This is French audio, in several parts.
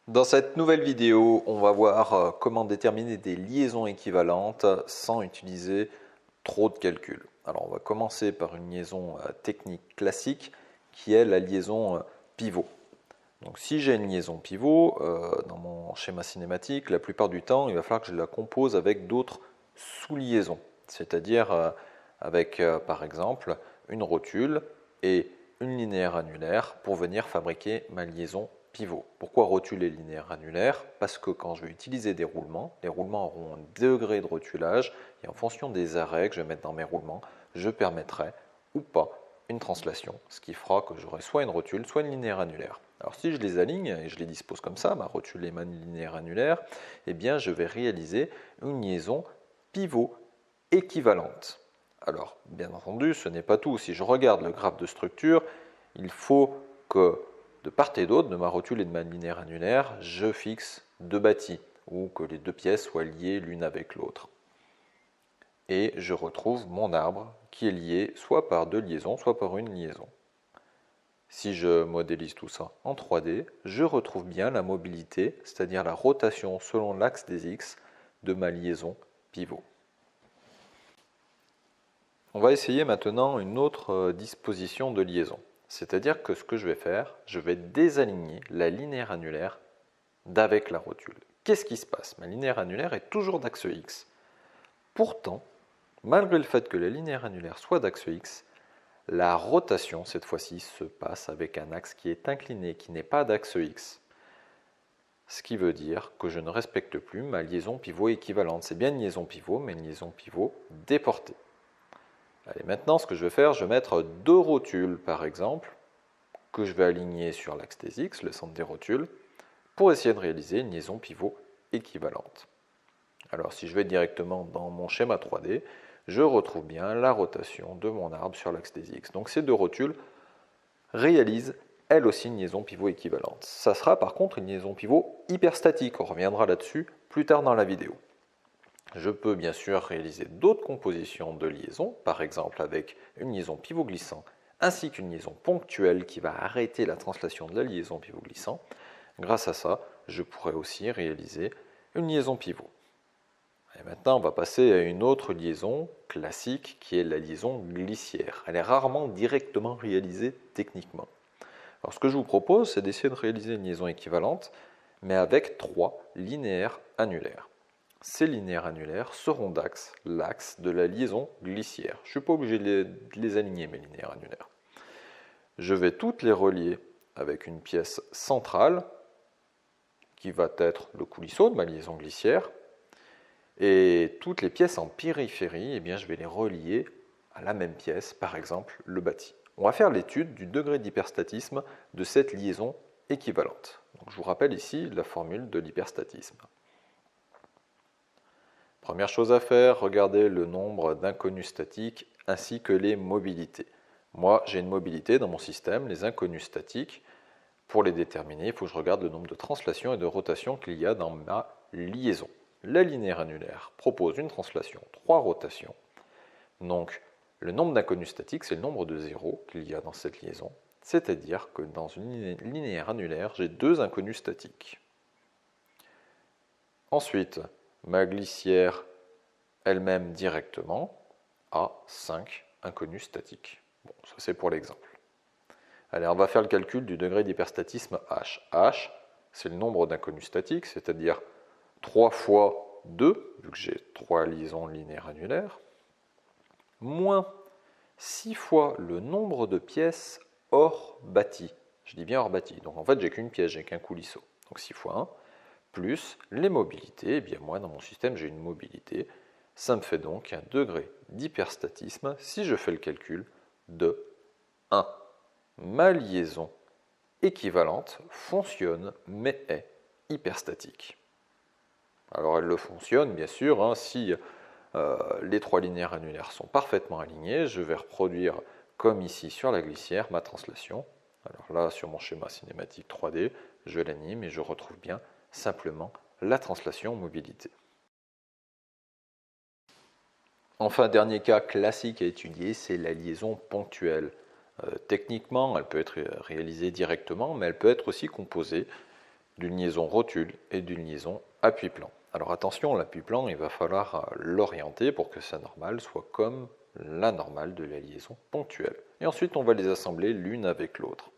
Dans cette nouvelle vidéo, on va voir comment déterminer des liaisons équivalentes sans utiliser trop de calculs. Alors on va commencer par une liaison technique classique qui est la liaison pivot. Donc si j'ai une liaison pivot dans mon schéma cinématique, la plupart du temps, il va falloir que je la compose avec d'autres sous-liaisons, c'est-à-dire avec par exemple une rotule et une linéaire annulaire pour venir fabriquer ma liaison pivot. Pourquoi rotule et linéaire annulaire? Parce que quand je vais utiliser des roulements, les roulements auront un degré de rotulage et en fonction des arrêts que je vais mettre dans mes roulements, je permettrai ou pas une translation, ce qui fera que j'aurai soit une rotule, soit une linéaire annulaire. Alors si je les aligne et je les dispose comme ça, ma rotule et ma linéaire annulaire, eh bien je vais réaliser une liaison pivot équivalente. Alors bien entendu, ce n'est pas tout. Si je regarde le graphe de structure, il faut que de part et d'autre de ma rotule et de ma linéaire annulaire, je fixe deux bâtis, ou que les deux pièces soient liées l'une avec l'autre. Et je retrouve mon arbre qui est lié soit par deux liaisons, soit par une liaison. Si je modélise tout ça en 3D, je retrouve bien la mobilité, c'est-à-dire la rotation selon l'axe des X de ma liaison pivot. On va essayer maintenant une autre disposition de liaison. C'est-à-dire que ce que je vais faire, je vais désaligner la linéaire annulaire d'avec la rotule. Qu'est-ce qui se passe? Ma linéaire annulaire est toujours d'axe X. Pourtant, malgré le fait que la linéaire annulaire soit d'axe X, la rotation, cette fois-ci, se passe avec un axe qui est incliné, qui n'est pas d'axe X. Ce qui veut dire que je ne respecte plus ma liaison pivot équivalente. C'est bien une liaison pivot, mais une liaison pivot déportée. Allez, maintenant, ce que je vais faire, je vais mettre deux rotules, par exemple, que je vais aligner sur l'axe des X, le centre des rotules, pour essayer de réaliser une liaison pivot équivalente. Alors, si je vais directement dans mon schéma 3D, je retrouve bien la rotation de mon arbre sur l'axe des X. Donc, ces deux rotules réalisent, elles aussi, une liaison pivot équivalente. Ça sera par contre une liaison pivot hyperstatique. On reviendra là-dessus plus tard dans la vidéo. Je peux bien sûr réaliser d'autres compositions de liaisons, par exemple avec une liaison pivot glissant, ainsi qu'une liaison ponctuelle qui va arrêter la translation de la liaison pivot glissant. Grâce à ça, je pourrais aussi réaliser une liaison pivot. Et maintenant, on va passer à une autre liaison classique qui est la liaison glissière. Elle est rarement directement réalisée techniquement. Alors, ce que je vous propose, c'est d'essayer de réaliser une liaison équivalente, mais avec trois linéaires annulaires. Ces linéaires annulaires seront l'axe de la liaison glissière. Je ne suis pas obligé de les aligner, mes linéaires annulaires. Je vais toutes les relier avec une pièce centrale, qui va être le coulisseau de ma liaison glissière, et toutes les pièces en périphérie, eh bien, je vais les relier à la même pièce, par exemple le bâti. On va faire l'étude du degré d'hyperstatisme de cette liaison équivalente. Donc, je vous rappelle ici la formule de l'hyperstatisme. Première chose à faire, regardez le nombre d'inconnus statiques ainsi que les mobilités. Moi, j'ai une mobilité dans mon système, les inconnus statiques. Pour les déterminer, il faut que je regarde le nombre de translations et de rotations qu'il y a dans ma liaison. La linéaire annulaire propose une translation, 3 rotations. Donc, le nombre d'inconnus statiques, c'est le nombre de zéros qu'il y a dans cette liaison. C'est-à-dire que dans une linéaire annulaire, j'ai 2 inconnus statiques. Ensuite, ma glissière elle-même directement a 5 inconnus statiques. Bon, ça c'est pour l'exemple. Allez, on va faire le calcul du degré d'hyperstatisme H. H, c'est le nombre d'inconnus statiques, c'est-à-dire 3 fois 2, vu que j'ai 3 liaisons linéaires annulaires, moins 6 fois le nombre de pièces hors bâti. Je dis bien hors bâti, donc en fait j'ai qu'une pièce, j'ai qu'un coulisseau. Donc 6 fois 1, plus les mobilités, eh bien moi dans mon système j'ai une mobilité, ça me fait donc un degré d'hyperstatisme, si je fais le calcul, de 1. Ma liaison équivalente fonctionne mais est hyperstatique. Alors elle le fonctionne bien sûr, si les 3 linéaires annulaires sont parfaitement alignés, je vais reproduire comme ici sur la glissière ma translation. Alors là sur mon schéma cinématique 3D, je l'anime et je retrouve bien simplement la translation mobilité. Enfin, dernier cas classique à étudier, c'est la liaison ponctuelle. Techniquement, elle peut être réalisée directement, mais elle peut être aussi composée d'une liaison rotule et d'une liaison appui-plan. Alors attention, l'appui-plan, il va falloir l'orienter pour que sa normale soit comme la normale de la liaison ponctuelle. Et ensuite, on va les assembler l'une avec l'autre.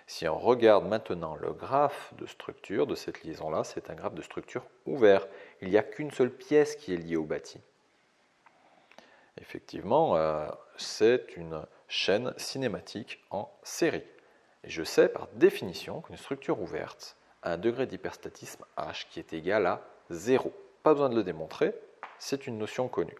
Si on regarde maintenant le graphe de structure de cette liaison-là, c'est un graphe de structure ouvert. Il n'y a qu'une seule pièce qui est liée au bâti. Effectivement, c'est une chaîne cinématique en série. Et je sais par définition qu'une structure ouverte a un degré d'hyperstatisme H qui est égal à 0. Pas besoin de le démontrer, c'est une notion connue.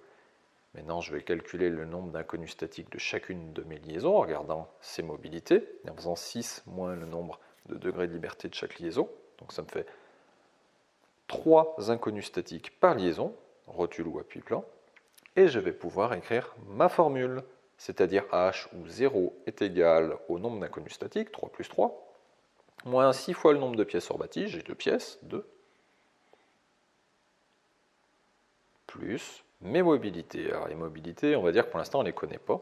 Maintenant, je vais calculer le nombre d'inconnus statiques de chacune de mes liaisons en regardant ces mobilités, et en faisant 6 moins le nombre de degrés de liberté de chaque liaison. Donc ça me fait 3 inconnus statiques par liaison, rotule ou appui-plan, et je vais pouvoir écrire ma formule, c'est-à-dire H où 0 est égal au nombre d'inconnus statiques, 3 plus 3, moins 6 fois le nombre de pièces hors bâti, j'ai 2 pièces, 2, plus mes mobilités. Alors les mobilités, on va dire que pour l'instant on ne les connaît pas.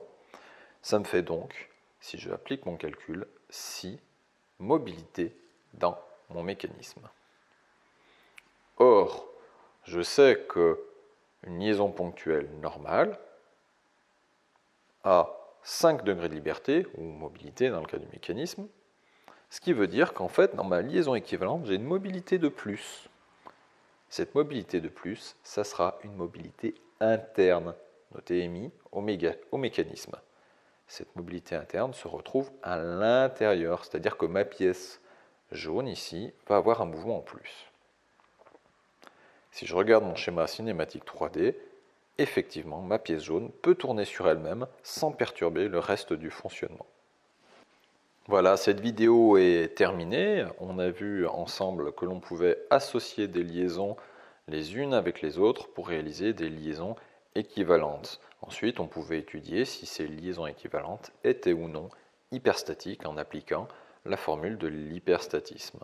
Ça me fait donc, si je applique mon calcul, 6 mobilités dans mon mécanisme. Or, je sais qu'une liaison ponctuelle normale a 5 degrés de liberté, ou mobilité dans le cas du mécanisme, ce qui veut dire qu'en fait, dans ma liaison équivalente, j'ai une mobilité de plus. Cette mobilité de plus, ça sera une mobilité interne, notée MI, au mécanisme. Cette mobilité interne se retrouve à l'intérieur, c'est-à-dire que ma pièce jaune ici va avoir un mouvement en plus. Si je regarde mon schéma cinématique 3D, effectivement, ma pièce jaune peut tourner sur elle-même sans perturber le reste du fonctionnement. Voilà, cette vidéo est terminée. On a vu ensemble que l'on pouvait associer des liaisons les unes avec les autres pour réaliser des liaisons équivalentes. Ensuite, on pouvait étudier si ces liaisons équivalentes étaient ou non hyperstatiques en appliquant la formule de l'hyperstatisme.